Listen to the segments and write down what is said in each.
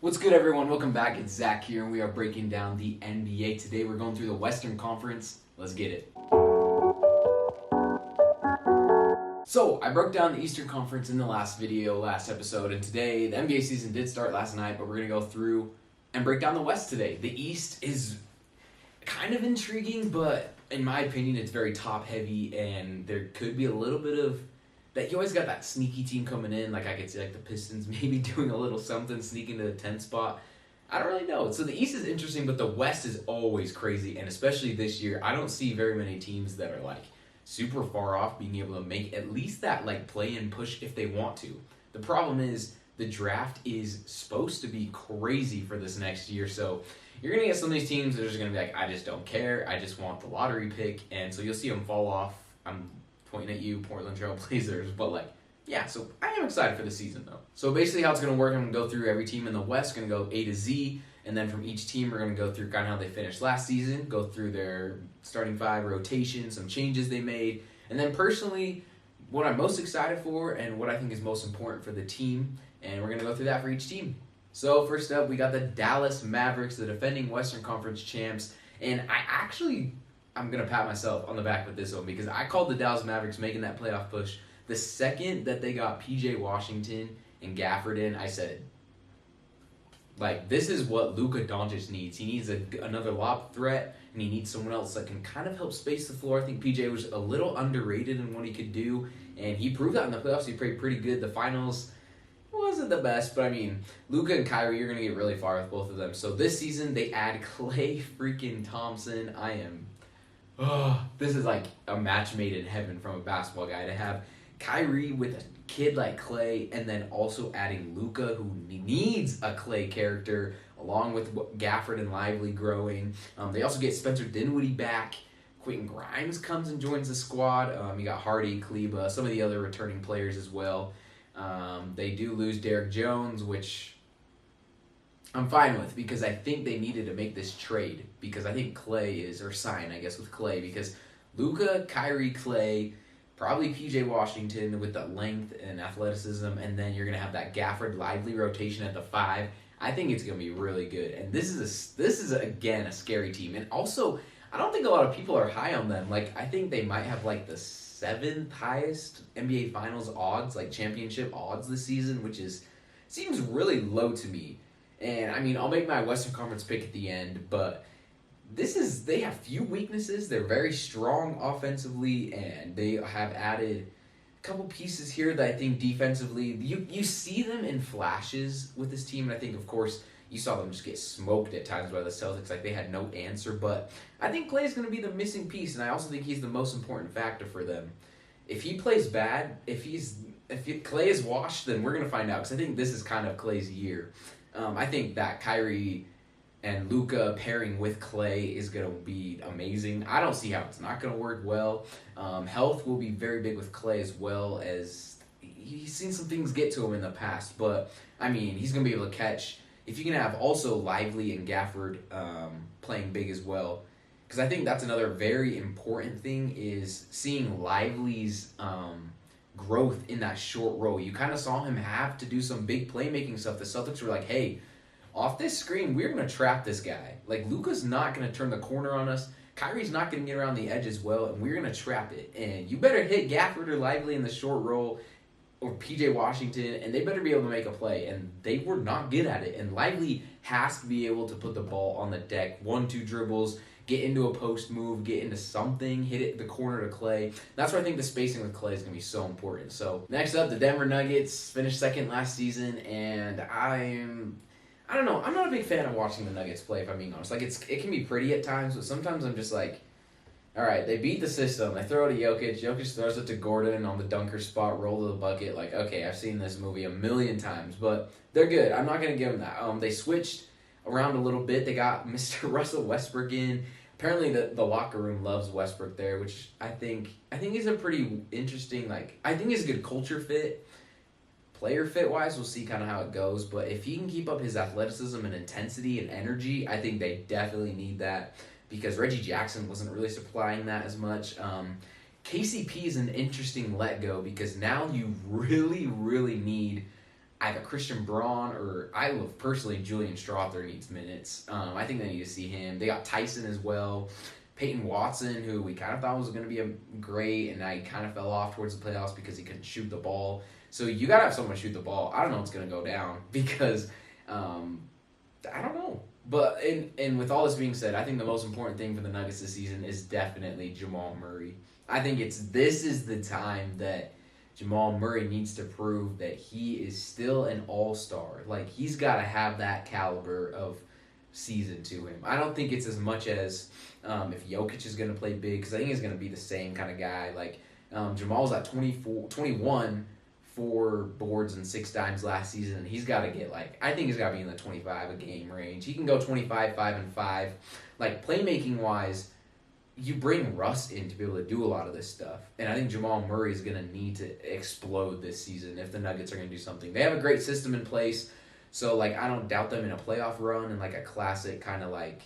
What's good, everyone? Welcome back. It's Zack here, and we are breaking down the NBA. Today, we're going through the Western Conference. Let's get it. So, I broke down the Eastern Conference in the last episode, and today, the NBA season did start last night, but we're going to go through and break down the West today. The East is kind of intriguing, but in my opinion, it's very top-heavy, and there could be a little bit of that. You always got that sneaky team coming in. Like, I could see like the Pistons maybe doing a little something, sneaking to the 10th spot. I don't really know. So the East is interesting, but the West is always crazy, and especially this year, I don't see very many teams that are like super far off being able to make at least that like play-in push if they want to. The problem is the draft is supposed to be crazy for this next year, so you're going to get some of these teams that are just going to be like, I just don't care, I just want the lottery pick, and so you'll see them fall off. I'm pointing at you, Portland Trailblazers, but like, yeah, so I am excited for the season though. So basically how it's going to work, I'm going to go through every team in the West, going to go A to Z, and then from each team we're going to go through kind of how they finished last season, go through their starting five rotation, some changes they made, and then personally, what I'm most excited for and what I think is most important for the team, and we're going to go through that for each team. So first up, we got the Dallas Mavericks, the defending Western Conference champs, and I'm going to pat myself on the back with this one because I called the Dallas Mavericks making that playoff push. The second that they got P.J. Washington and Gafford in, I said, like, this is what Luka Doncic needs. He needs another lob threat, and he needs someone else that can kind of help space the floor. I think P.J. was a little underrated in what he could do, and he proved that in the playoffs. He played pretty good. The finals wasn't the best, but I mean, Luka and Kyrie, you're going to get really far with both of them. So this season, they add Klay freaking Thompson. This is like a match made in heaven from a basketball guy to have Kyrie with a kid like Klay, and then also adding Luka, who needs a Klay character, along with Gafford and Lively growing. They also get Spencer Dinwiddie back. Quentin Grimes comes and joins the squad. You got Hardy, Kleba, some of the other returning players as well. They do lose Derrick Jones, which I'm fine with because I think they needed to make this trade because I think sign with Klay, because Luka, Kyrie, Klay, probably P.J. Washington with the length and athleticism, and then you're going to have that Gafford Lively rotation at the 5. I think it's going to be really good, and this is again a scary team, and also I don't think a lot of people are high on them. Like, I think they might have like the 7th highest NBA Finals odds, like championship odds this season, which seems really low to me. And I mean, I'll make my Western Conference pick at the end, but they have few weaknesses. They're very strong offensively, and they have added a couple pieces here that I think defensively, you see them in flashes with this team, and I think, of course, you saw them just get smoked at times by the Celtics, like they had no answer, but I think Klay is going to be the missing piece, and I also think he's the most important factor for them. If he plays bad, if Klay is washed, then we're going to find out, because I think this is kind of Klay's year. I think that Kyrie and Luka pairing with Klay is going to be amazing. I don't see how it's not going to work well. Health will be very big with Klay, as well as he's seen some things get to him in the past. But, I mean, he's going to be able to catch. If you can have also Lively and Gafford playing big as well, because I think that's another very important thing is seeing Lively's growth in that short row. You kind of saw him have to do some big playmaking stuff. The Celtics were like, hey, off this screen, we're going to trap this guy. Like, Luka's not going to turn the corner on us. Kyrie's not going to get around the edge as well, and we're going to trap it. And you better hit Gafford or Lively in the short roll, or P.J. Washington, and they better be able to make a play. And they were not good at it. And Lively has to be able to put the ball on the deck, 1-2 dribbles, get into a post move, get into something, hit it the corner to Klay. That's why I think the spacing with Klay is going to be so important. So next up, the Denver Nuggets finished second last season, and I don't know. I'm not a big fan of watching the Nuggets play, if I'm being honest. Like, it can be pretty at times, but sometimes I'm just like, all right, they beat the system. They throw it to Jokic. Jokic throws it to Gordon on the dunker spot, roll to the bucket. Like, okay, I've seen this movie a million times, but they're good. I'm not going to give them that. They switched around a little bit. They got Mr. Russell Westbrook in. Apparently, the locker room loves Westbrook there, which I think is a pretty interesting, I think he's a good culture fit. Player fit-wise, we'll see kind of how it goes, but if he can keep up his athleticism and intensity and energy, I think they definitely need that, because Reggie Jackson wasn't really supplying that as much. KCP is an interesting let-go, because now you really, really need either Christian Braun or I love personally Julian Strother needs minutes. I think they need to see him. They got Tyson as well. Peyton Watson, who we kind of thought was going to be a great, and I kind of fell off towards the playoffs because he couldn't shoot the ball. So you got to have someone shoot the ball. I don't know what's going to go down because I don't know. But and with all this being said, I think the most important thing for the Nuggets this season is definitely Jamal Murray. I think this is the time that Jamal Murray needs to prove that he is still an all-star. Like, he's got to have that caliber of season to him. I don't think it's as much as if Jokic is going to play big, because I think he's going to be the same kind of guy. Like, Jamal's at 21, 4 boards and 6 dimes last season. He's got to get, like, I think he's got to be in the 25 a game range. He can go 25, 5, and 5. Like, playmaking-wise, you bring Russ in to be able to do a lot of this stuff. And I think Jamal Murray is going to need to explode this season if the Nuggets are going to do something. They have a great system in place, so, like, I don't doubt them in a playoff run and, like, a classic kind of, like,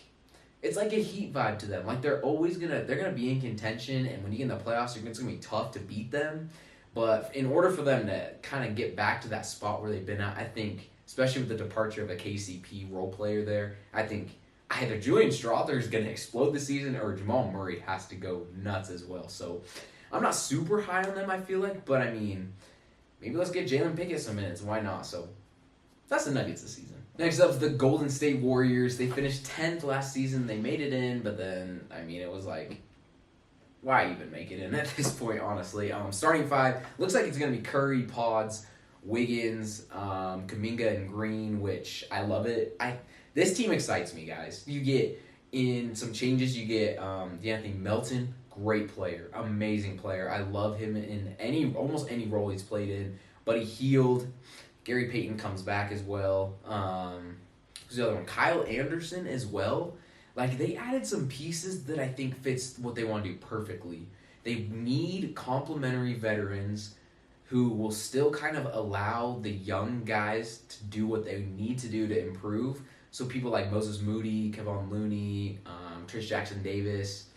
it's like a Heat vibe to them. Like, they're gonna be in contention, and when you get in the playoffs, it's going to be tough to beat them. But in order for them to kind of get back to that spot where they've been at, I think, especially with the departure of a KCP role player there, I think either Julian Strother is going to explode this season or Jamal Murray has to go nuts as well. So I'm not super high on them, I feel like, but I mean, maybe let's get Jalen Pickett some minutes. Why not? So that's the Nuggets this season. Next up is the Golden State Warriors. They finished 10th last season. They made it in, but then, I mean, it was like, why even make it in at this point, honestly? Starting 5, looks like it's going to be Curry, Pods, Wiggins, Kuminga, and Green, which I love it. This team excites me, guys. You get, in some changes, you get D'Anthony Melton, great player, amazing player. I love him in almost any role he's played in. Buddy Hield, Gary Payton comes back as well. Who's the other one? Kyle Anderson as well. Like, they added some pieces that I think fits what they want to do perfectly. They need complementary veterans who will still kind of allow the young guys to do what they need to do to improve. So people like Moses Moody, Kevon Looney, Trish Jackson-Davis,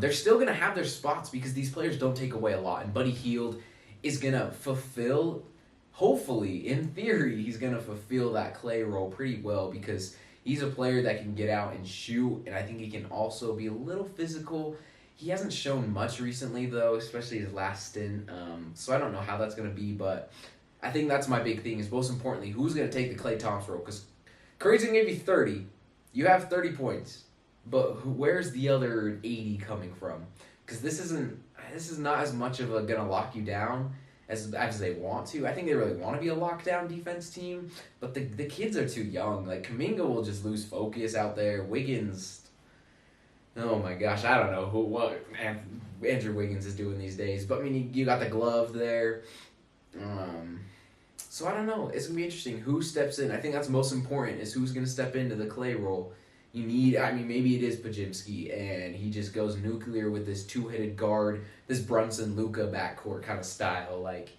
they're still going to have their spots because these players don't take away a lot. And Buddy Hield is going to fulfill, hopefully, in theory, he's going to fulfill that Clay role pretty well because he's a player that can get out and shoot, and I think he can also be a little physical. He hasn't shown much recently, though, especially his last stint, so I don't know how that's going to be, but I think that's my big thing is, most importantly, who's going to take the Klay Thompson role? Because Curry's going to give you 30. You have 30 points, but where's the other 80 coming from? Because this is not as much of a going to lock you down as they want to. I think they really want to be a lockdown defense team, but the kids are too young. Like, Kuminga will just lose focus out there. Wiggins, oh my gosh, I don't know what Andrew Wiggins is doing these days. But, I mean, you got the glove there. So, I don't know. It's going to be interesting who steps in. I think that's most important is who's going to step into the Clay role. You need, I mean, maybe it is Podziemski, and he just goes nuclear with this two-headed guard, this Brunson-Luka backcourt kind of style. Like,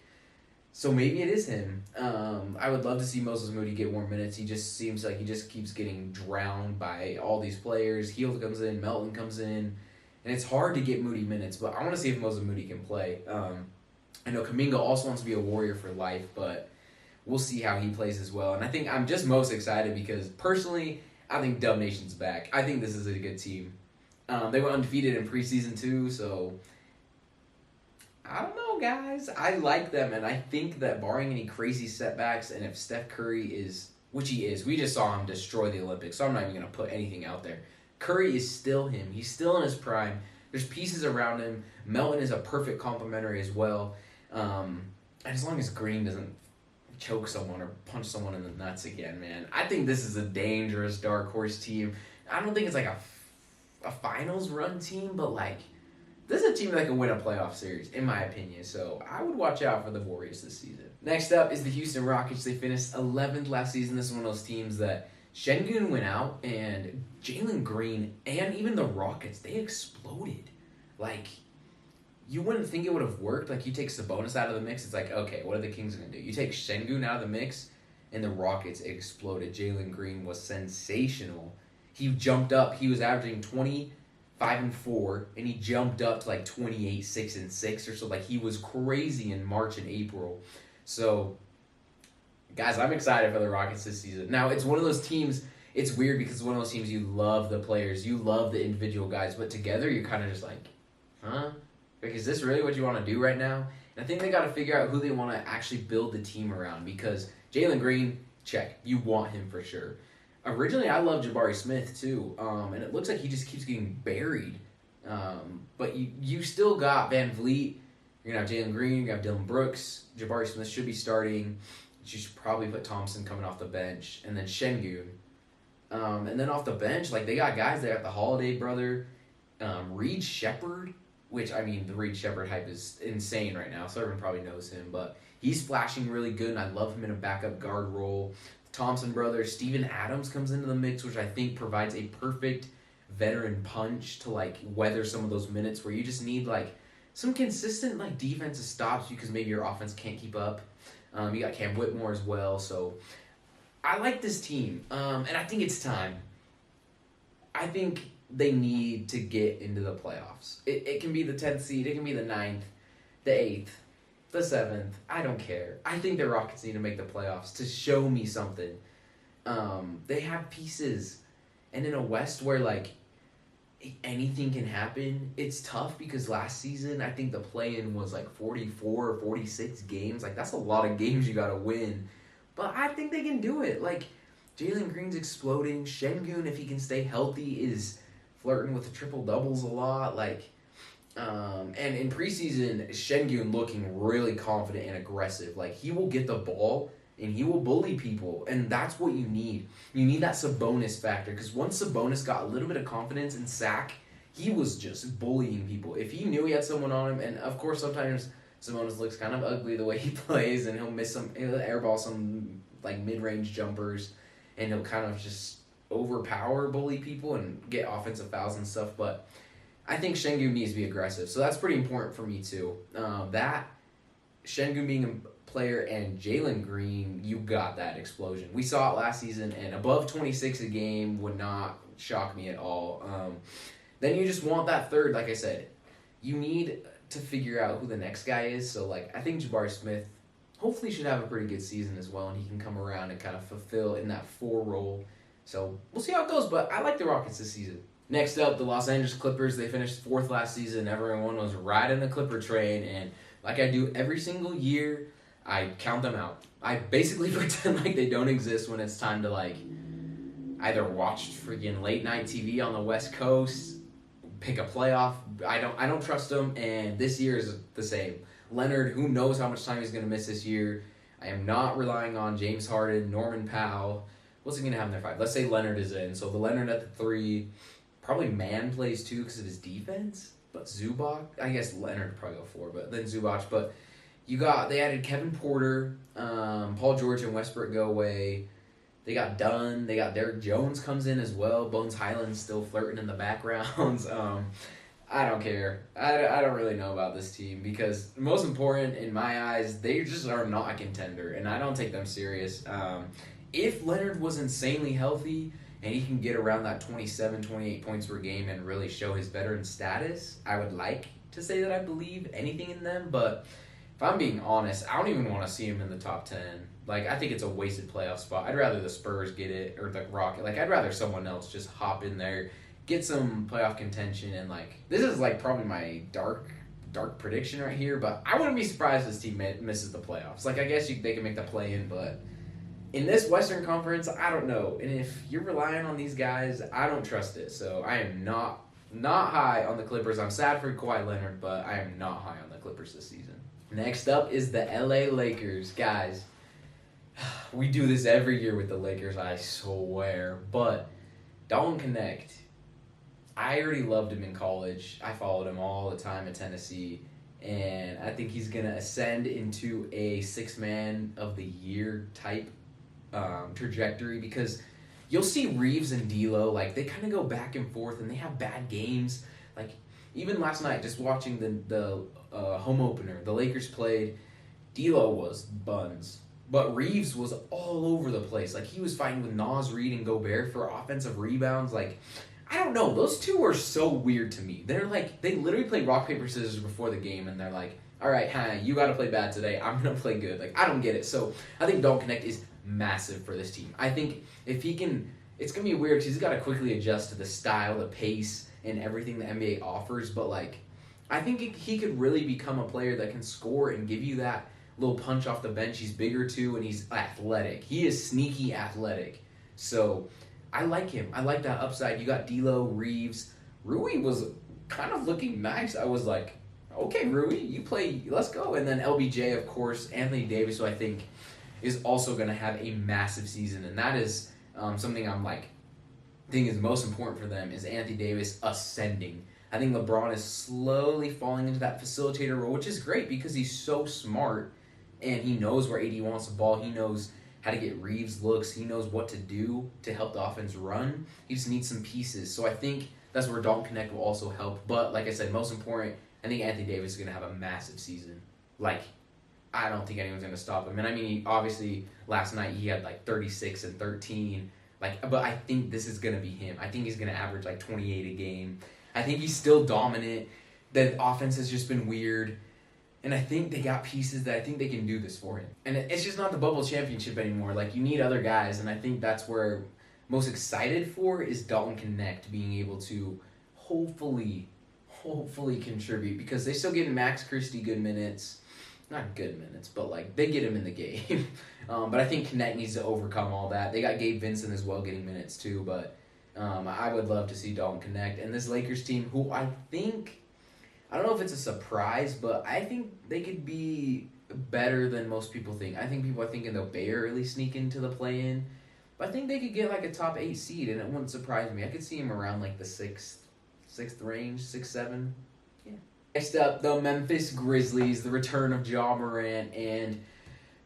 so maybe it is him. I would love to see Moses Moody get more minutes. He just seems like he just keeps getting drowned by all these players. Hield comes in, Melton comes in, and it's hard to get Moody minutes, but I want to see if Moses Moody can play. I know Kuminga also wants to be a Warrior for life, but we'll see how he plays as well. And I think I'm just most excited because, personally, I think Dub Nation's back. I think this is a good team. They went undefeated in preseason too, so I don't know, guys. I like them, and I think that barring any crazy setbacks, and if Steph Curry is, which he is, we just saw him destroy the Olympics, so I'm not even going to put anything out there. Curry is still him. He's still in his prime. There's pieces around him. Melton is a perfect complementary as well. And as long as Green doesn't choke someone or punch someone in the nuts again, man. I think this is a dangerous dark horse team. I don't think it's like a finals run team, but like this is a team that can win a playoff series, in my opinion. So I would watch out for the Warriors this season. Next up is the Houston Rockets. They finished 11th last season. This is one of those teams that Şengün went out and Jalen Green and even the Rockets, they exploded. Like, you wouldn't think it would have worked. Like, you take Sabonis out of the mix, it's like, okay, what are the Kings going to do? You take Şengün out of the mix, and the Rockets exploded. Jalen Green was sensational. He jumped up. He was averaging 25-4, and he jumped up to like 28, 6-6 or so. Like, he was crazy in March and April. So, Guys, I'm excited for the Rockets this season. Now, it's one of those teams, it's weird because it's one of those teams you love the players, you love the individual guys, but together you're kind of just like, huh? Like, is this really what you want to do right now? And I think they got to figure out who they want to actually build the team around because Jalen Green, check. You want him for sure. Originally, I loved Jabari Smith too, and it looks like he just keeps getting buried. But you still got Van Vliet. You're going to have Jalen Green, you're going to have Dylan Brooks. Jabari Smith should be starting. You should probably put Thompson coming off the bench, and then Şengün. And then off the bench, like they got guys. They got the Holiday brother, Reed Shepherd, which I mean the Reed Shepherd hype is insane right now. So everyone probably knows him, but he's flashing really good, and I love him in a backup guard role. The Thompson brother, Steven Adams comes into the mix, which I think provides a perfect veteran punch to like weather some of those minutes where you just need like some consistent like defensive stops because maybe your offense can't keep up. You got Cam Whitmore as well, so I like this team, and I think it's time. I think they need to get into the playoffs. It can be the 10th seed, it can be the 9th, the 8th, the 7th, I don't care. I think the Rockets need to make the playoffs to show me something. They have pieces, and in a West where, like, anything can happen, it's tough because last season, I think the play-in was, like, 44 or 46 games. Like, that's a lot of games you gotta win. But I think they can do it. Like, Jalen Green's exploding. Şengün, if he can stay healthy, is flirting with the triple-doubles a lot. Like, and in preseason, Şengün looking really confident and aggressive. Like, he will get the ball, and he will bully people. And that's what you need. You need that Sabonis factor. Because once Sabonis got a little bit of confidence in Zack, he was just bullying people. If he knew he had someone on him, and of course sometimes Sabonis looks kind of ugly the way he plays, and he'll airball some like mid-range jumpers, and he'll kind of just overpower bully people and get offensive fouls and stuff. But I think Şengün needs to be aggressive, so that's pretty important for me too. That Şengün being a player and Jalen Green, you got that explosion. We saw it last season, and above 26 a game would not shock me at all. Then you just want that third, like I said. You need to figure out who the next guy is. So, like, I think Jabari Smith hopefully should have a pretty good season as well, and he can come around and kind of fulfill in that 4 role. So, we'll see how it goes, but I like the Rockets this season. Next up, the Los Angeles Clippers. They finished 4th last season. Everyone was riding the Clipper train, and like I do every single year, I count them out. I basically pretend like they don't exist when it's time to, like, either watch freaking late-night TV on the West Coast, pick a playoff. I don't trust them, and this year is the same. Leonard, who knows how much time he's going to miss this year. I am not relying on James Harden, Norman Powell. What's he going to have in their 5? Let's say Leonard is in. So the Leonard at the 3. Probably Mann plays 2 because of his defense. But Zubac, I guess Leonard would probably go 4, but then Zubac. But they added Kevin Porter, Paul George and Westbrook go away. They got Dunn. They got Derrick Jones comes in as well. Bones Highland's still flirting in the backgrounds. I don't care. I don't really know about this team because most important in my eyes, they just are not a contender, and I don't take them serious. If Leonard was insanely healthy and he can get around that 27, 28 points per game and really show his veteran status, I would like to say that I believe anything in them, but if I'm being honest, I don't even want to see him in the top 10. Like, I think it's a wasted playoff spot. I'd rather the Spurs get it, or the Rockets. Like, I'd rather someone else just hop in there, get some playoff contention, and, like, this is, like, probably my dark prediction right here, but I wouldn't be surprised if this team misses the playoffs. Like, I guess they can make the play-in, but in this Western Conference, I don't know. And if you're relying on these guys, I don't trust it. So I am not high on the Clippers. I'm sad for Kawhi Leonard, but I am not high on the Clippers this season. Next up is the LA Lakers. Guys, we do this every year with the Lakers, I swear. But don't connect. I already loved him in college. I followed him all the time at Tennessee. And I think he's going to ascend into a 6-man of the year type trajectory, because you'll see Reeves and D'Lo, like, they kind of go back and forth and they have bad games. Like, even last night, just watching the home opener, the Lakers played, D'Lo was buns, but Reeves was all over the place. Like, he was fighting with Naz Reid and Gobert for offensive rebounds. Like, I don't know, those two are so weird to me. They're like, they literally play rock paper scissors before the game, and they're like, all right, you got to play bad today. I'm going to play good. Like, I don't get it. So I think Dalton Connect is massive for this team. I think if he can, it's going to be weird because he's got to quickly adjust to the style, the pace, and everything the NBA offers. But, like, I think he could really become a player that can score and give you that little punch off the bench. He's bigger, too, and he's athletic. He is sneaky athletic. So I like him. I like that upside. You got D'Lo, Reeves. Rui was kind of looking nice. I was like, okay, Rui, you play, let's go. And then LBJ, of course, Anthony Davis, who I think is also going to have a massive season. And that is something I'm like, think is most important for them is Anthony Davis ascending. I think LeBron is slowly falling into that facilitator role, which is great because he's so smart and he knows where AD wants the ball. He knows how to get Reeves looks. He knows what to do to help the offense run. He just needs some pieces. So I think that's where Dalton Connect will also help. But like I said, most important, I think Anthony Davis is going to have a massive season. Like, I don't think anyone's going to stop him. And I mean, obviously, last night he had like 36 and 13. Like, but I think this is going to be him. I think he's going to average like 28 a game. I think he's still dominant. The offense has just been weird. And I think they got pieces that I think they can do this for him. And it's just not the bubble championship anymore. Like, you need other guys. And I think that's where most excited for is Dalton Connect being able to hopefully contribute. Because they still get Max Christie good minutes. Not good minutes, but like they get him in the game. But I think Connect needs to overcome all that. They got Gabe Vincent as well getting minutes too. But I would love to see Dalton Connect. And this Lakers team, who I don't know if it's a surprise, but I think they could be better than most people think. I think people are thinking they'll barely sneak into the play-in. But I think they could get like a top 8 seed, and it wouldn't surprise me. I could see them around like the sixth range, 6, 7. Yeah. Next up, the Memphis Grizzlies, the return of Ja Morant and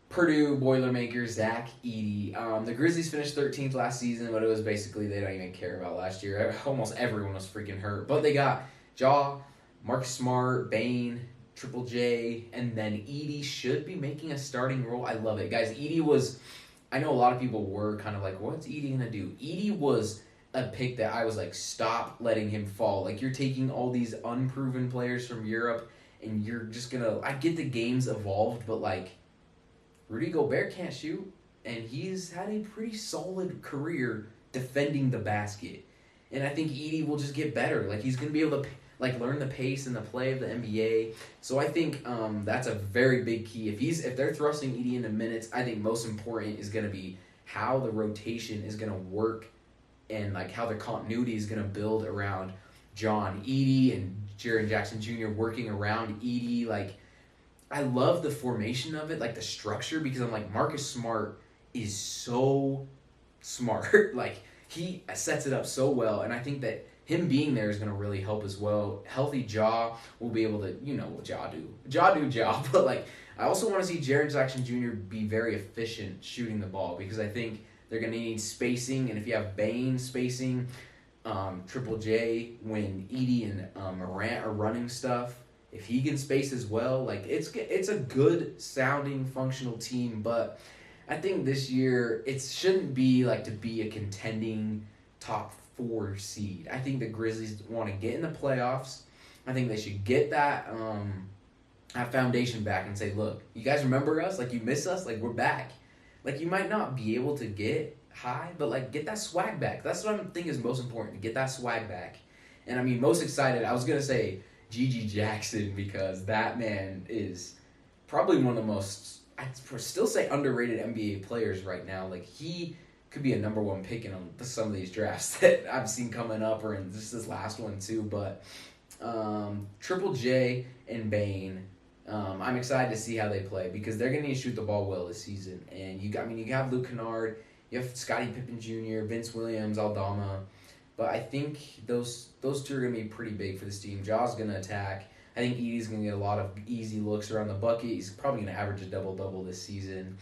Purdue Boilermaker Zack Edey. The Grizzlies finished 13th last season, but it was basically they don't even care about last year. Almost everyone was freaking hurt. But they got Ja, Mark Smart, Bane, Triple J, and then Edey should be making a starting role. I love it. Guys, Edey was, I know a lot of people were kind of like, what's Edey going to do? Edey was a pick that I was like, stop letting him fall. Like, you're taking all these unproven players from Europe, and you're just going to, I get the game's evolved, but like, Rudy Gobert can't shoot, and he's had a pretty solid career defending the basket. And I think Edey will just get better. Like, he's going to be able to like learn the pace and the play of the NBA. So I think that's a very big key. If they're thrusting Edey into minutes, I think most important is going to be how the rotation is going to work and like how the continuity is going to build around John Edey and Jaren Jackson Jr. working around Edey. Like, I love the formation of it, like the structure, because I'm like, Marcus Smart is so smart. Like, he sets it up so well, and I think that him being there is going to really help as well. Healthy Ja will be able to, you know what Ja do. Ja. But, like, I also want to see Jaren Jackson Jr. be very efficient shooting the ball, because I think they're going to need spacing. And if you have Bane spacing, Triple J, when Edey and Morant are running stuff, if he can space as well, like, it's a good sounding functional team. But I think this year it shouldn't be like to be a contending top 4 seed. I think the Grizzlies want to get in the playoffs. I think they should get that foundation back and say, look, you guys remember us? Like, you miss us? Like, we're back. Like, you might not be able to get high, but like, get that swag back. That's what I think is most important, to get that swag back. And I mean, most excited, I was going to say Gigi Jackson, because that man is probably one of the most, I'd still say, underrated NBA players right now. Like, he could be a number 1 pick in some of these drafts that I've seen coming up, or in just this last one too. But Triple J and Bane, I'm excited to see how they play, because they're going to need to shoot the ball well this season. And you have Luke Kennard, you have Scottie Pippen Jr., Vince Williams, Aldama. But I think those two are going to be pretty big for this team. Ja's going to attack. I think Edey's going to get a lot of easy looks around the bucket. He's probably going to average a double-double this season.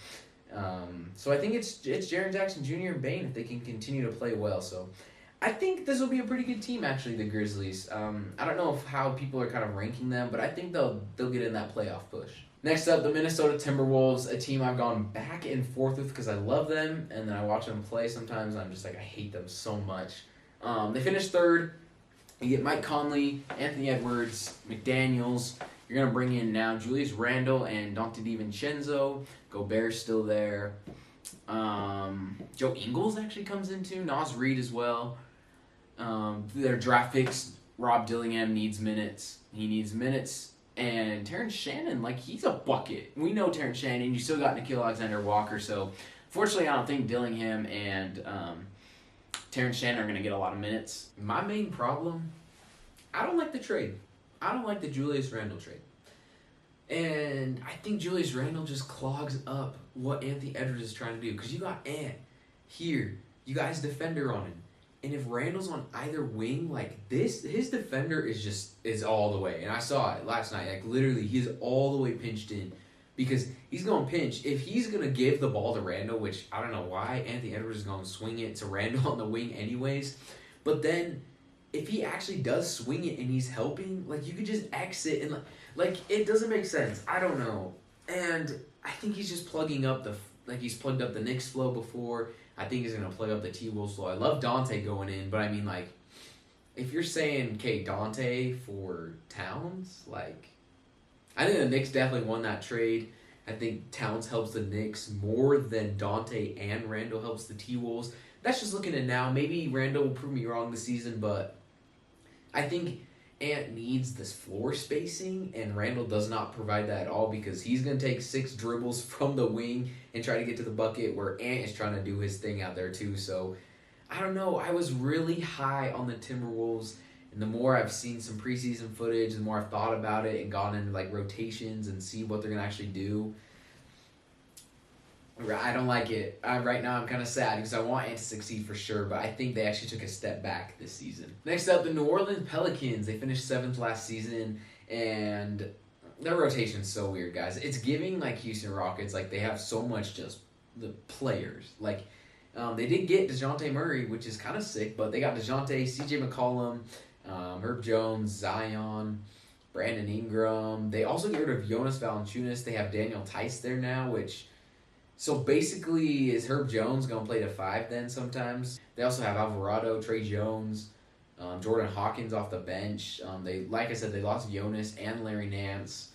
So I think it's Jaren Jackson Jr. and Bane if they can continue to play well. So I think this will be a pretty good team, actually, the Grizzlies. I don't know how people are kind of ranking them, but I think they'll get in that playoff push. Next up, the Minnesota Timberwolves, a team I've gone back and forth with because I love them, and then I watch them play sometimes, and I'm just like, I hate them so much. They finished 3rd. You get Mike Conley, Anthony Edwards, McDaniels. You're going to bring in now Julius Randle and Dante DiVincenzo. Gobert's still there. Joe Ingles actually comes in too. Nas Reed as well. Their draft picks, Rob Dillingham needs minutes. He needs minutes. And Terrence Shannon, like, he's a bucket. We know Terrence Shannon. You still got Nickeil Alexander-Walker. So, fortunately, I don't think Dillingham and Terrence Shannon are going to get a lot of minutes. My main problem, I don't like the trade. I don't like the Julius Randle trade. And I think Julius Randle just clogs up what Anthony Edwards is trying to do. Because you got Ant here. You got his defender on him. And if Randle's on either wing, like this, his defender is all the way. And I saw it last night. Like literally, he's all the way pinched in. Because he's going to pinch. If he's going to give the ball to Randle, which I don't know why, Anthony Edwards is going to swing it to Randle on the wing anyways. But then, if he actually does swing it and he's helping, like you could just exit and like it doesn't make sense. I don't know. And I think he's just plugging up he's plugged up the Knicks flow before. I think he's going to plug up the T-Wolves flow. I love Dante going in, but I mean like, if you're saying, okay, Dante for Towns, like, I think the Knicks definitely won that trade. I think Towns helps the Knicks more than Dante and Randle helps the T-Wolves. That's just looking at now. Maybe Randle will prove me wrong this season, but I think Ant needs this floor spacing, and Randle does not provide that at all because he's going to take 6 dribbles from the wing and try to get to the bucket where Ant is trying to do his thing out there too. So, I don't know. I was really high on the Timberwolves. And the more I've seen some preseason footage, the more I've thought about it and gone into like rotations and see what they're going to actually do. I don't like it. Right now I'm kind of sad because I want Ant to succeed for sure, but I think they actually took a step back this season. Next up, the New Orleans Pelicans. They finished 7th last season, and their rotation's so weird, guys. It's giving like Houston Rockets. Like they have so much just the players. Like they did get DeJounte Murray, which is kind of sick, but they got DeJounte, CJ McCollum, Herb Jones, Zion, Brandon Ingram. They also get rid of Jonas Valanciunas. They have Daniel Tice there now, which... So basically, is Herb Jones going to play the 5 then sometimes? They also have Alvarado, Trey Jones, Jordan Hawkins off the bench. Like I said, they lost Jonas and Larry Nance.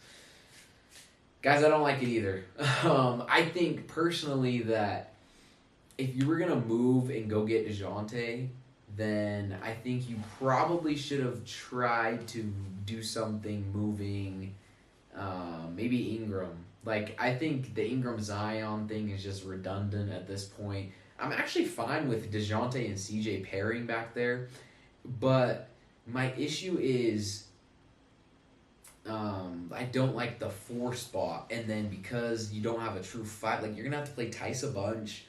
Guys, I don't like it either. I think personally that if you were going to move and go get DeJounte, then I think you probably should have tried to do something moving maybe Ingram. Like, I think the Ingram-Zion thing is just redundant at this point. I'm actually fine with DeJounte and CJ pairing back there, but my issue is I don't like the 4 spot, and then because you don't have a true 5, like, you're going to have to play Tice a bunch,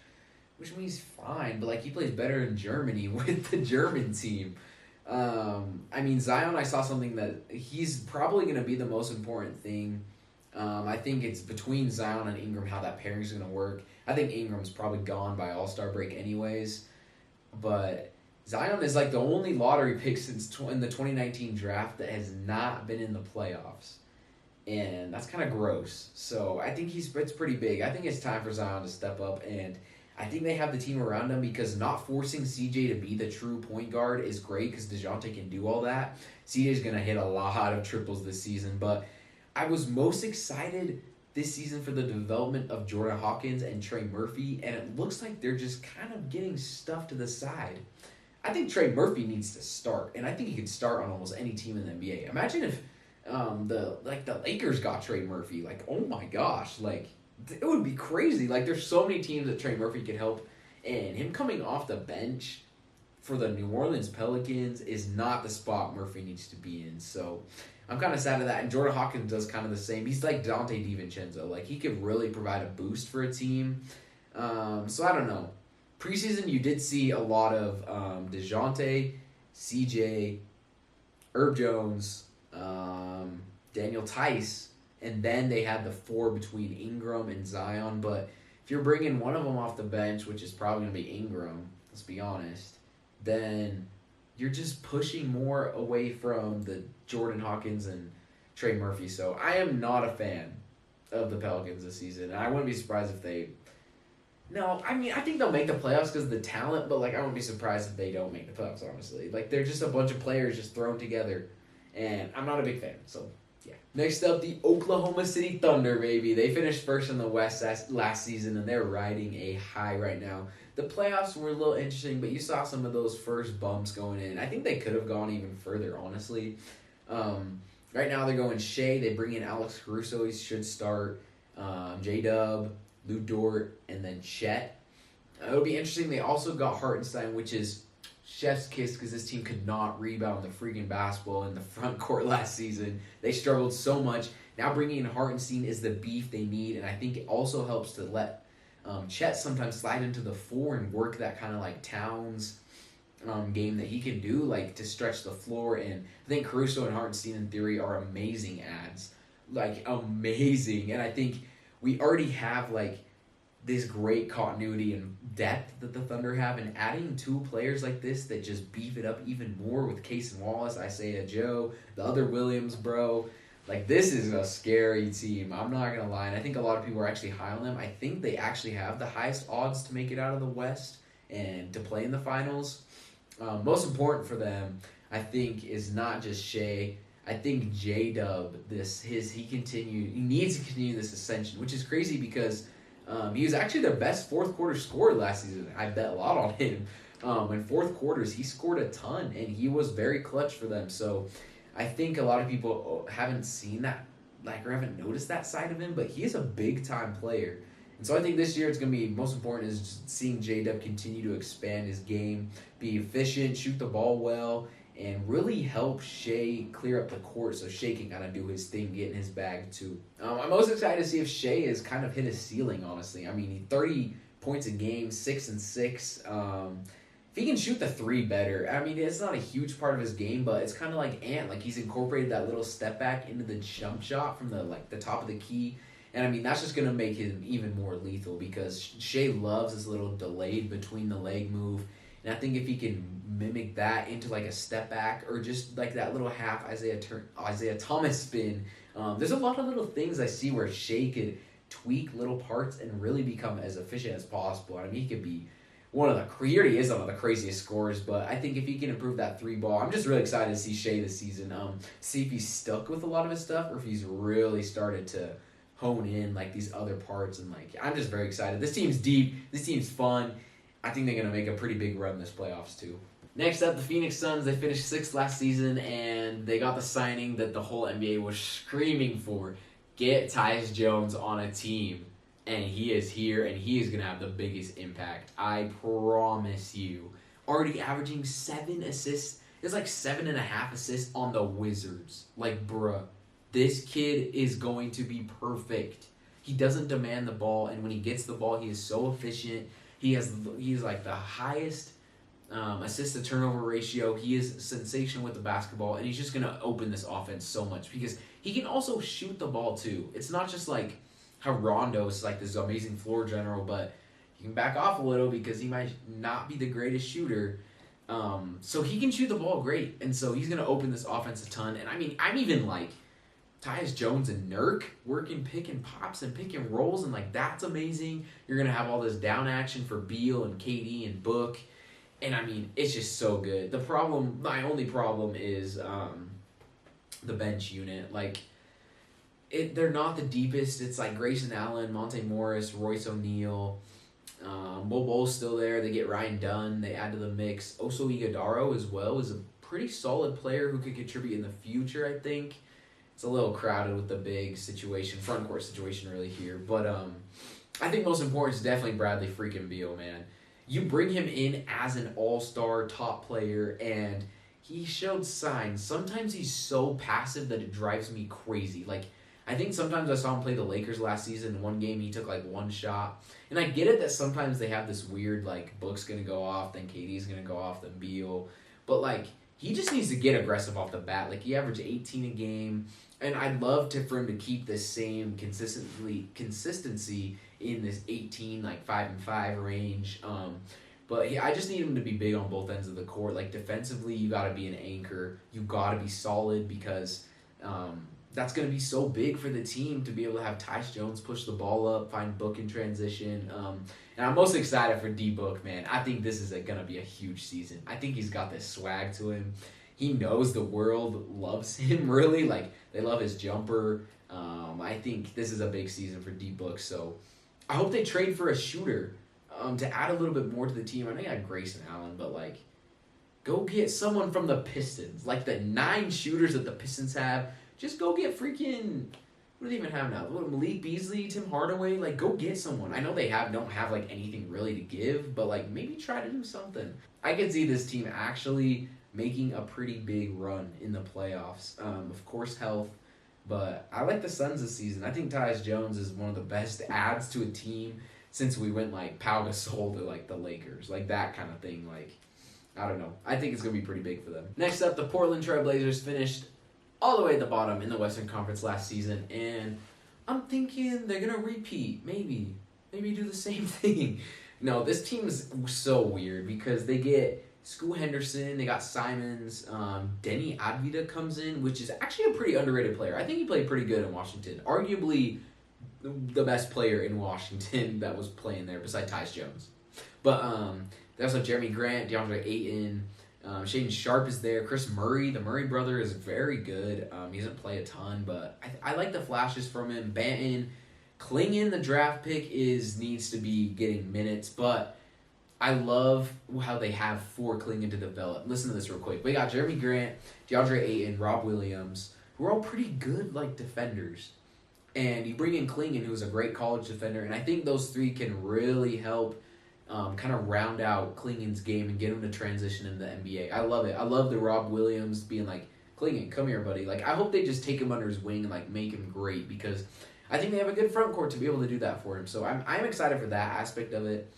which means fine, but, like, he plays better in Germany with the German team. I mean, Zion, I saw something that he's probably going to be the most important thing. I think it's between Zion and Ingram how that pairing is going to work. I think Ingram's probably gone by All-Star break anyways. But Zion is like the only lottery pick since in the 2019 draft that has not been in the playoffs. And that's kind of gross. So I think it's pretty big. I think it's time for Zion to step up. And I think they have the team around him because not forcing CJ to be the true point guard is great because DeJounte can do all that. CJ's going to hit a lot of triples this season. But I was most excited this season for the development of Jordan Hawkins and Trey Murphy, and it looks like they're just kind of getting stuff to the side. I think Trey Murphy needs to start, and I think he could start on almost any team in the NBA. Imagine if the Lakers got Trey Murphy. Like, oh my gosh, like it would be crazy. Like, there's so many teams that Trey Murphy could help, and him coming off the bench for the New Orleans Pelicans is not the spot Murphy needs to be in. So I'm kind of sad of that. And Jordan Hawkins does kind of the same. He's like Dante DiVincenzo. Like, he could really provide a boost for a team. So I don't know. Preseason, you did see a lot of DeJounte, CJ, Herb Jones, Daniel Tice, and then they had the 4 between Ingram and Zion. But if you're bringing one of them off the bench, which is probably going to be Ingram, let's be honest, then you're just pushing more away from the Jordan Hawkins and Trey Murphy. So I am not a fan of the Pelicans this season. And I wouldn't be surprised if they... No, I mean, I think they'll make the playoffs because of the talent, but, like, I wouldn't be surprised if they don't make the playoffs, honestly. Like, they're just a bunch of players just thrown together, and I'm not a big fan. So, Yeah. Next up, the Oklahoma City Thunder, baby. They finished first in the West last season, and they're riding a high right now. The playoffs were a little interesting, but you saw some of those first bumps going in. I think they could have gone even further, honestly. Right now, they're going Shea. They bring in Alex Caruso. He should start. J-Dub, Lou Dort, and then Chet. It'll be interesting. They also got Hartenstein, which is chef's kiss because this team could not rebound the freaking basketball in the front court last season. They struggled so much. Now bringing in Hartenstein is the beef they need, and I think it also helps to let Chet sometimes slide into the 4 and work that kind of like Towns game that he can do, like to stretch the floor. And I think Caruso and Hartenstein in theory are amazing ads, like amazing. And I think we already have like this great continuity and depth that the Thunder have, and adding 2 players like this that just beef it up even more with Case and Wallace, Isaiah Joe, the other Williams, bro. Like, this is a scary team. I'm not going to lie. And I think a lot of people are actually high on them. I think they actually have the highest odds to make it out of the West and to play in the finals. Most important for them, I think, is not just Shea. I think J-Dub, he needs to continue this ascension, which is crazy because he was actually their best fourth quarter scorer last season. I bet a lot on him. In fourth quarters, he scored a ton, and he was very clutch for them. So I think a lot of people haven't seen that, like, or haven't noticed that side of him, but he is a big-time player. And so I think this year it's going to be most important is just seeing J-Dub continue to expand his game, be efficient, shoot the ball well, and really help Shea clear up the court so Shea can kind of do his thing, get in his bag too. I'm most excited to see if Shea has kind of hit his ceiling, honestly. I mean, 30 points a game, 6 and 6. If he can shoot the 3 better, I mean, it's not a huge part of his game, but it's kind of like Ant. Like, he's incorporated that little step back into the jump shot from the top of the key. And, I mean, that's just going to make him even more lethal because Shea loves this little delayed between the leg move. And I think if he can mimic that into like a step back or just like that little half Isaiah Thomas spin, there's a lot of little things I see where Shea could tweak little parts and really become as efficient as possible. I mean, he could be he already is one of the craziest scorers, but I think if he can improve that 3 ball, I'm just really excited to see Shea this season. See if he's stuck with a lot of his stuff or if he's really started to hone in like these other parts. And like, I'm just very excited. This team's deep. This team's fun. I think they're going to make a pretty big run this playoffs, too. Next up, the Phoenix Suns. They finished 6th last season, and they got the signing that the whole NBA was screaming for. Get Tyus Jones on a team, and he is here, and he is going to have the biggest impact. I promise you. Already averaging 7 assists. It's like 7.5 assists on the Wizards. Like, bruh, this kid is going to be perfect. He doesn't demand the ball, and when he gets the ball, he is so efficient. He's like the highest assist to turnover ratio. He is sensational with the basketball, and he's just going to open this offense so much because he can also shoot the ball too. It's not just like how Rondo is like this amazing floor general, but he can back off a little because he might not be the greatest shooter. So he can shoot the ball great, and so he's going to open this offense a ton. And I mean, I'm even like Tyus Jones and Nurk working pick and pops and pick and rolls, and like that's amazing. You're gonna have all this down action for Beal and KD and Book, and I mean it's just so good. My only problem is the bench unit. Like they're not the deepest. It's like Grayson Allen, Monte Morris, Royce O'Neal, Bobo's still there. They get Ryan Dunn. They add to the mix. Oso Ighodaro as well is a pretty solid player who could contribute in the future. I think. It's a little crowded with the big situation, front court situation really here. But I think most important is definitely Bradley freaking Beal, man. You bring him in as an all-star top player, and he showed signs. Sometimes he's so passive that it drives me crazy. Like, I think sometimes I saw him play the Lakers last season. In one game, he took like 1 shot. And I get it that sometimes they have this weird, like, Book's going to go off, then KD's going to go off, then Beal. But, like, he just needs to get aggressive off the bat. Like, he averaged 18 a game. And I'd love for him to keep this same consistency in this 18, like 5-5 range. But I just need him to be big on both ends of the court. Like defensively, you got to be an anchor. You got to be solid because that's going to be so big for the team to be able to have Tyus Jones push the ball up, find Book in transition. And I'm most excited for D-Book, man. I think this is going to be a huge season. I think he's got this swag to him. he knows the world loves him, really. Like, they love his jumper. I think this is a big season for D-Book, so I hope they trade for a shooter to add a little bit more to the team. I know you had Grayson Allen, but, like, go get someone from the Pistons. Like, the 9 shooters that the Pistons have, just go get freaking... What do they even have now? Malik Beasley, Tim Hardaway? Like, go get someone. I know they don't have, like, anything really to give, but, like, maybe try to do something. I could see this team actually making a pretty big run in the playoffs. Of course, health, but I like the Suns this season. I think Tyus Jones is one of the best adds to a team since we went, like, Pau Gasol to, like, the Lakers. Like, that kind of thing. Like, I don't know. I think it's going to be pretty big for them. Next up, the Portland Trailblazers finished all the way at the bottom in the Western Conference last season, and I'm thinking they're going to repeat, maybe do the same thing. No, this team is so weird because they get Scoot Henderson, they got Simons, Denny Advita comes in, which is actually a pretty underrated player. I think he played pretty good in Washington. Arguably the best player in Washington that was playing there besides Tyus Jones. But they also have Jeremy Grant, DeAndre Ayton, Shaedon Sharpe is there. Chris Murray, the Murray brother, is very good. He doesn't play a ton, but I like the flashes from him. Banton, Clingan, the draft pick, needs to be getting minutes, but I love how they have for Clingan to develop. Listen to this real quick. We got Jeremy Grant, DeAndre Ayton, Rob Williams, who are all pretty good, like, defenders. And you bring in Clingan, who's a great college defender, and I think those 3 can really help kind of round out Clingan's game and get him to transition into the NBA. I love it. I love the Rob Williams being like, Clingan, come here, buddy. Like, I hope they just take him under his wing and, like, make him great because I think they have a good front court to be able to do that for him. So I'm excited for that aspect of it.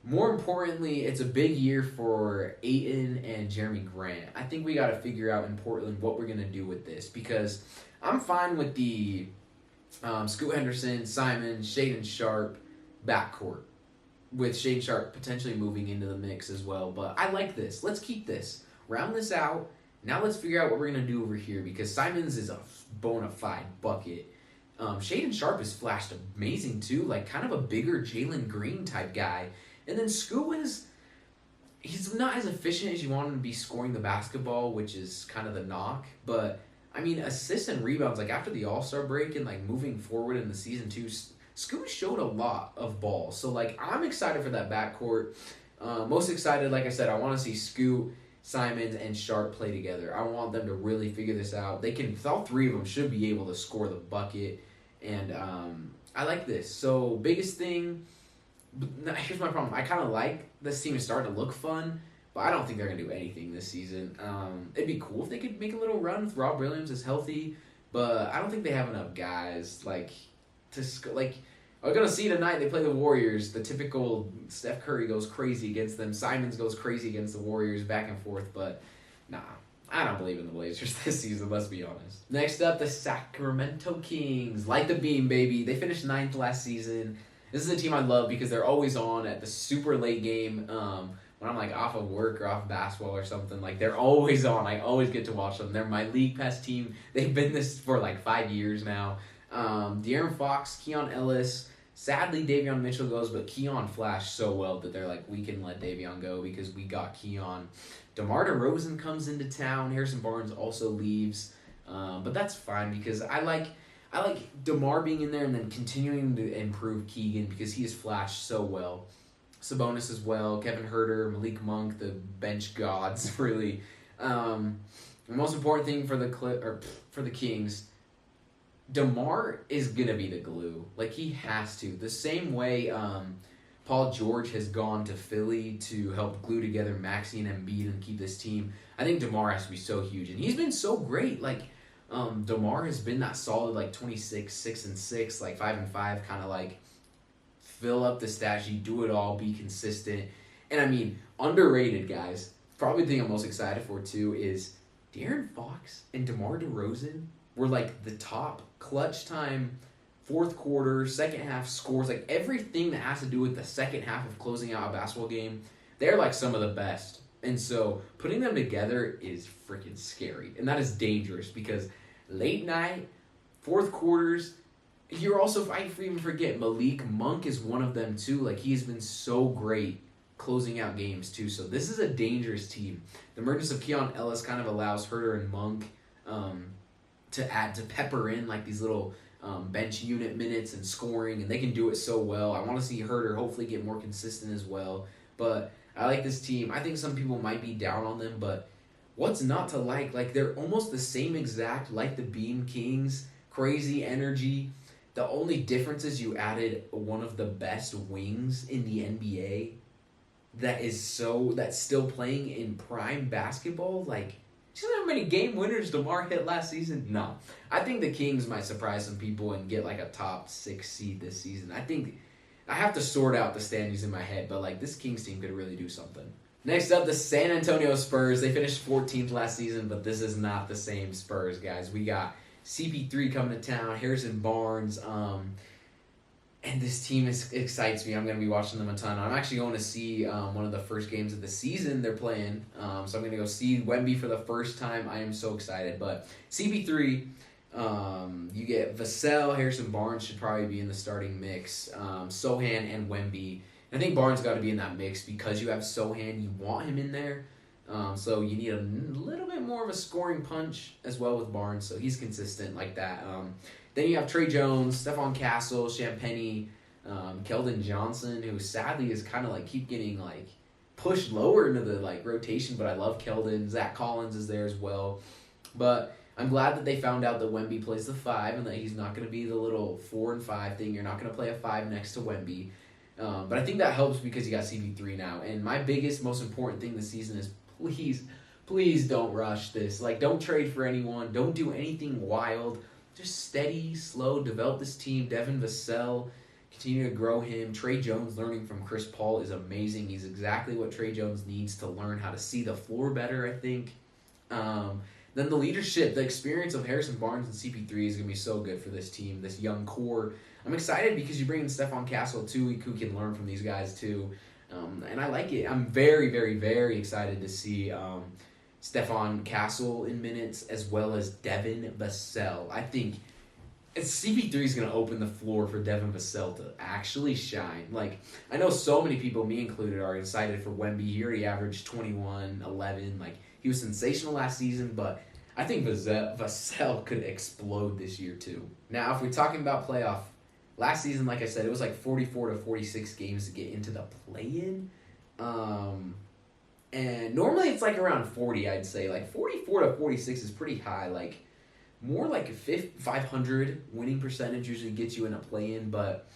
More importantly, it's a big year for Ayton and Jeremy Grant. I think we got to figure out in Portland what we're going to do with this because I'm fine with the Scoot Henderson, Simon, Shaedon Sharpe backcourt, with Shaedon Sharpe potentially moving into the mix as well. But I like this. Let's keep this. Round this out. Now let's figure out what we're going to do over here because Simons is a bona fide bucket. Shaedon Sharpe has flashed amazing too, like kind of a bigger Jalen Green type guy. And then Scoot he's not as efficient as you want him to be scoring the basketball, which is kind of the knock. But, I mean, assists and rebounds, like after the All-Star break and like moving forward in the season too, Scoot showed a lot of ball. So, like, I'm excited for that backcourt. Most excited, like I said, I want to see Scoot, Simons, and Sharpe play together. I want them to really figure this out. All 3 of them should be able to score the bucket. And I like this. So, biggest thing, here's my problem. I kind of like this team is starting to look fun, but I don't think they're going to do anything this season. It'd be cool if they could make a little run if Rob Williams is healthy, but I don't think they have enough guys, we're going to see tonight they play the Warriors. The typical Steph Curry goes crazy against them. Simons goes crazy against the Warriors, back and forth. But, nah, I don't believe in the Blazers this season, let's be honest. Next up, the Sacramento Kings. Light the beam, baby. They finished 9th last season. This is a team I love because they're always on at the super late game. When I'm, like, off of work or off basketball or something, like, they're always on. I always get to watch them. They're my League Pass team. They've been this for, like, 5 years now. De'Aaron Fox, Keon Ellis. Sadly, Davion Mitchell goes, but Keon flashed so well that they're like, we can let Davion go because we got Keon. DeMar DeRozan comes into town. Harrison Barnes also leaves. But that's fine because I like DeMar being in there and then continuing to improve Keegan because he has flashed so well. Sabonis as well, Kevin Huerter, Malik Monk, the bench gods, really. The most important thing for the Kings, DeMar is going to be the glue. Like, he has to. The same way Paul George has gone to Philly to help glue together Maxey and Embiid and keep this team, I think DeMar has to be so huge. And he's been so great. Like, DeMar has been that solid, like, 26, 6-6, like, 5-5, kind of like fill up the stat sheet, do it all, be consistent. And, I mean, underrated, guys. Probably the thing I'm most excited for, too, is De'Aaron Fox and DeMar DeRozan were, like, the top clutch time, fourth quarter, second half scores, like, everything that has to do with the second half of closing out a basketball game, they're, like, some of the best. And so putting them together is freaking scary. And that is dangerous because late night, fourth quarters, you're also, I even forget, Malik Monk is one of them, too. Like, he's been so great closing out games too. So this is a dangerous team. The emergence of Keon Ellis kind of allows Herter and Monk to pepper in like these little bench unit minutes and scoring, and they can do it so well. I want to see Herter hopefully get more consistent as well. But I like this team. I think some people might be down on them, but what's not to like? Like, they're almost the same exact like the Beam Kings. Crazy energy. The only difference is you added one of the best wings in the NBA that's still playing in prime basketball. Like, do you know how many game winners DeMar hit last season? No. I think the Kings might surprise some people and get like a top 6 seed this season. I think I have to sort out the standings in my head, but like this Kings team could really do something. Next up, the San Antonio Spurs. They finished 14th last season, but this is not the same Spurs, guys. We got CP3 coming to town, Harrison Barnes, and this team excites me. I'm going to be watching them a ton. I'm actually going to see one of the first games of the season they're playing. So I'm going to go see Wemby for the first time. I am so excited. But CP3, you get Vassell, Harrison Barnes should probably be in the starting mix. Sohan and Wemby. I think Barnes got to be in that mix because you have Sohan. You want him in there. So you need a little bit more of a scoring punch as well with Barnes. So he's consistent like that. Then you have Trey Jones, Stephon Castle, Champagnie, Keldon Johnson, who sadly is kind of like keep getting like pushed lower into the like rotation. But I love Keldon. Zach Collins is there as well. But I'm glad that they found out that Wemby plays the 5 and that he's not going to be the little 4 and 5 thing. You're not going to play a 5 next to Wemby. But I think that helps because you got CP3 now. And my biggest, most important thing this season is please don't rush this. Like, don't trade for anyone. Don't do anything wild. Just steady, slow, develop this team. Devin Vassell, continue to grow him. Trey Jones learning from Chris Paul is amazing. He's exactly what Trey Jones needs to learn how to see the floor better, I think. Then the leadership, the experience of Harrison Barnes and CP3 is going to be so good for this team, this young core. I'm excited because you bring in Stephon Castle, too, who can learn from these guys, too. And I like it. I'm very, very, very excited to see Stephon Castle in minutes as well as Devin Vassell. I think CP3 is going to open the floor for Devin Vassell to actually shine. Like, I know so many people, me included, are excited for Wemby. He already averaged 21, 11. Like, he was sensational last season, but I think Vassell could explode this year, too. Now, if we're talking about playoff, last season, like I said, it was like 44 to 46 games to get into the play-in. And normally it's like around 40, I'd say. Like 44 to 46 is pretty high. Like more like a 500 winning percentage usually gets you in a play-in, but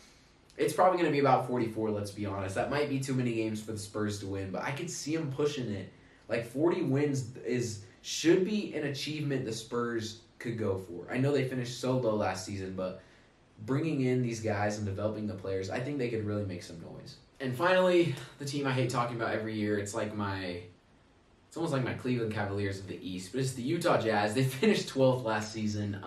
it's probably going to be about 44, let's be honest. That might be too many games for the Spurs to win, but I could see them pushing it. Like 40 wins should be an achievement the Spurs could go for. I know they finished so low last season, but bringing in these guys and developing the players, I think they could really make some noise. And finally, the team I hate talking about every year, it's almost like my Cleveland Cavaliers of the East, but it's the Utah Jazz. They finished 12th last season.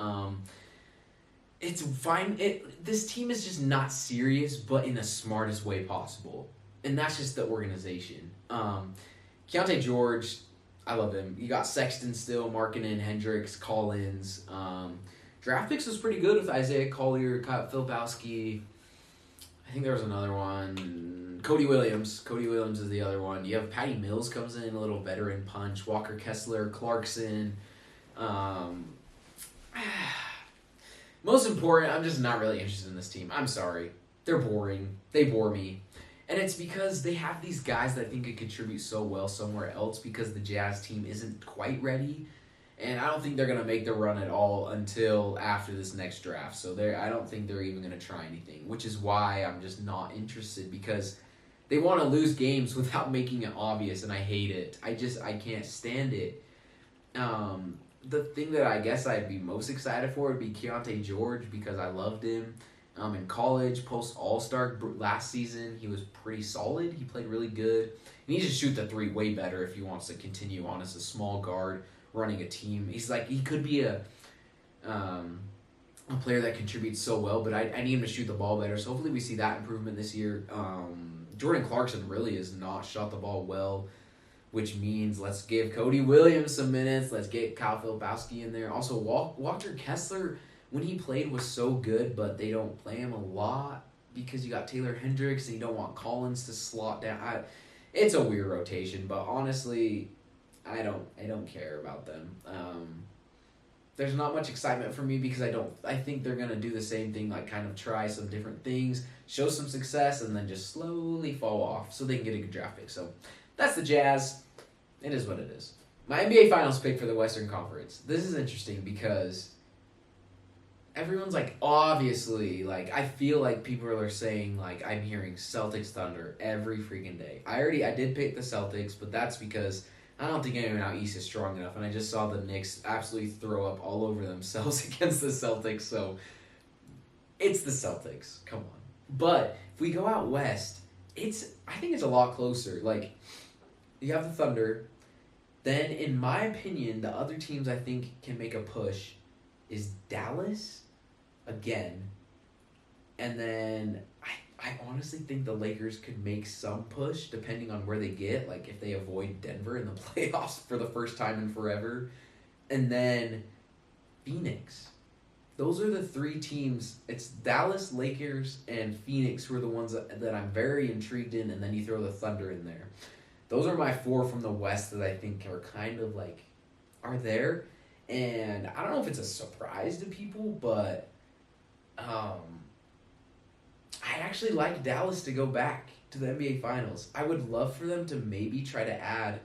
It's fine. This team is just not serious, but in the smartest way possible. And that's just the organization. Keontae George, I love him. You got Sexton still, Markkanen, Hendricks, Collins. Draft picks was pretty good with Isaiah Collier, Filipowski. I think there was another one. Cody Williams. Cody Williams is the other one. You have Patty Mills comes in, a little veteran punch. Walker Kessler, Clarkson. Most important, I'm just not really interested in this team. I'm sorry. They're boring. They bore me. And it's because they have these guys that I think could contribute so well somewhere else because the Jazz team isn't quite ready. And I don't think they're going to make the run at all until after this next draft. So I don't think they're even going to try anything, which is why I'm just not interested because they want to lose games without making it obvious, and I hate it. I can't stand it. The thing that I guess I'd be most excited for would be Keontae George because I loved him. In college, post All-Star last season, he was pretty solid. He played really good. He needs to shoot the 3 way better if he wants to continue on as a small guard running a team. He could be a player that contributes so well, but I need him to shoot the ball better. So hopefully we see that improvement this year. Jordan Clarkson really has not shot the ball well, which means let's give Cody Williams some minutes. Let's get Kyle Filipowski in there. Also, Walker Kessler, when he played, was so good, but they don't play him a lot because you got Taylor Hendricks and you don't want Collins to slot down. it's a weird rotation, but honestly, I don't care about them. There's not much excitement for me because I think they're gonna do the same thing, like kind of try some different things, show some success, and then just slowly fall off so they can get a good draft pick. So that's the Jazz. It is what it is. My NBA Finals pick for the Western Conference. This is interesting because everyone's like, obviously, like, I feel like people are saying, like, I'm hearing Celtics Thunder every freaking day. I did pick the Celtics, but that's because I don't think anyone out east is strong enough, and I just saw the Knicks absolutely throw up all over themselves against the Celtics, so it's the Celtics. Come on. But if we go out west, I think it's a lot closer. Like, you have the Thunder. Then, in my opinion, the other teams I think can make a push is Dallas, again. And then I honestly think the Lakers could make some push depending on where they get, like if they avoid Denver in the playoffs for the first time in forever. And then Phoenix. Those are the three teams. It's Dallas, Lakers, and Phoenix who are the ones that I'm very intrigued in, and then you throw the Thunder in there. Those are my four from the West that I think are kind of like, are there. And I don't know if it's a surprise to people, but I actually like Dallas to go back to the NBA Finals. I would love for them to maybe try to add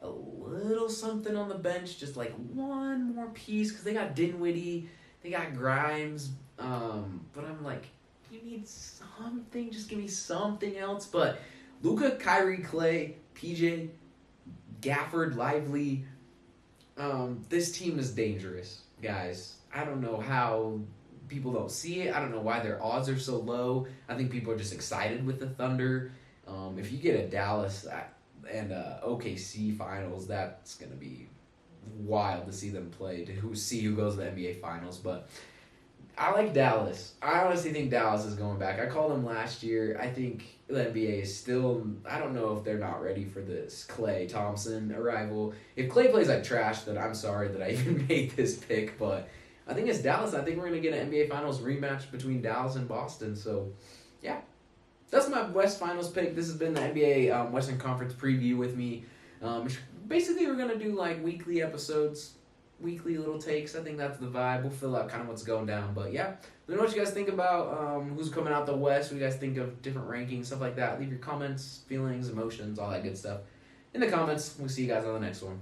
a little something on the bench, just like one more piece, because they got Dinwiddie, they got Grimes, but I'm like, you need something, just give me something else. But Luka, Kyrie, Clay, PJ, Gafford, Lively, this team is dangerous, guys. I don't know how people don't see it. I don't know why their odds are so low. I think people are just excited with the Thunder. If you get a Dallas and OKC finals, that's going to be wild to see them play, to see who goes to the NBA Finals. But I like Dallas. I honestly think Dallas is going back. I called them last year. I think the NBA is still, I don't know if they're not ready for this Klay Thompson arrival. If Klay plays like trash, then I'm sorry that I even made this pick. But I think it's Dallas. I think we're going to get an NBA Finals rematch between Dallas and Boston. So, yeah. That's my West Finals pick. This has been the NBA Western Conference preview with me. Basically, we're going to do like weekly episodes, weekly little takes. I think that's the vibe. We'll fill out kind of what's going down. But yeah, let me know what you guys think about who's coming out the West. What you guys think of different rankings, stuff like that. Leave your comments, feelings, emotions, all that good stuff in the comments. We'll see you guys on the next one.